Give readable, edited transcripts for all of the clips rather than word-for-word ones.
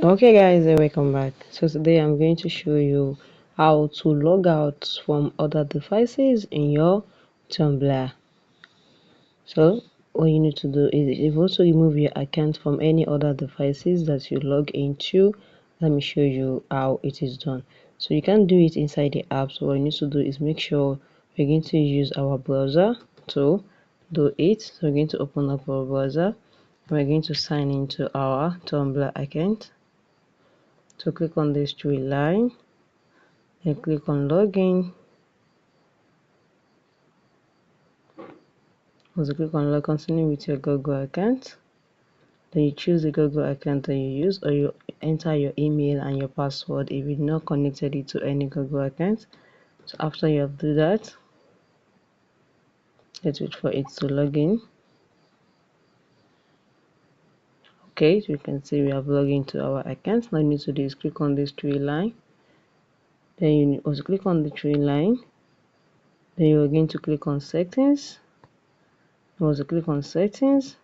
Okay guys, welcome back. So today I'm going to show you how to log out from other devices in your Tumblr. So what you need to do is if you want to remove your account from any other devices that you log into, let me show you how it is done. So you can do it inside the app. So what you need to do is make sure we're going to use our browser to do it. So we're going to open up our browser. We're going to sign into our Tumblr account. So click on this three line, then click on login. Also click on log, continue with your Google account. Then you choose the Google account that you use, or you enter your email and your password if you're not connected it to any Google account. So after you have do that, let's wait for it to log in. Okay, so you can see we have logged into our account. Now you need to do is click on this three line. Then you also click on the three line. Then you're going to click on settings. Also click on settings.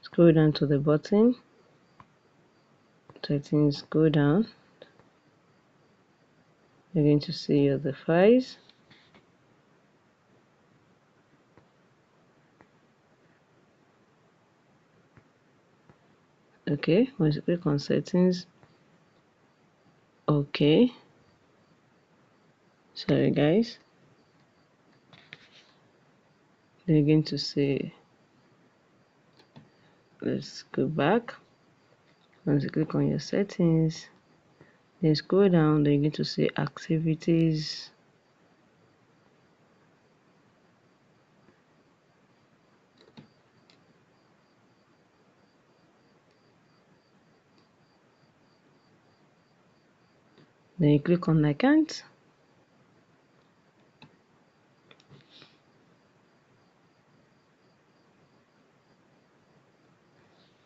Scroll down to the bottom. Settings, go down. You're going to see your device. Okay, once you click on settings, okay, sorry guys, then you're going to see, let's go back. Once you click on your settings, then scroll down, then you're going to see activities. Then you click on account.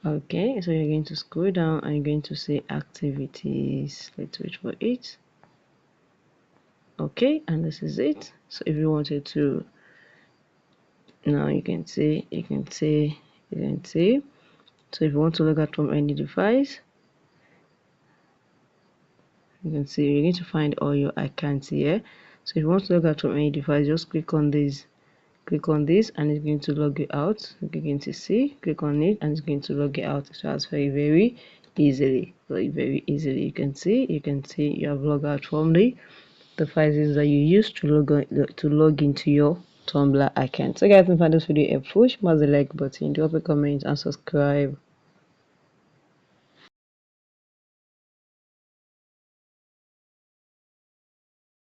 Okay, so you're going to scroll down and you're going to see activities. Let's wait for it. Okay, and this is it. So if you wanted to, now you can see. So if you want to log out from any device, you can see you're going to find all your accounts here. So if you want to log out from any device, just click on this, and it's going to log you out. You're going to see, click on it and it's going to log you out. So that's very easily, very easily. You can see you have logged out from the devices that you use to log into your Tumblr account. So guys, if you find this video helpful, smash the like button, drop a comment and subscribe.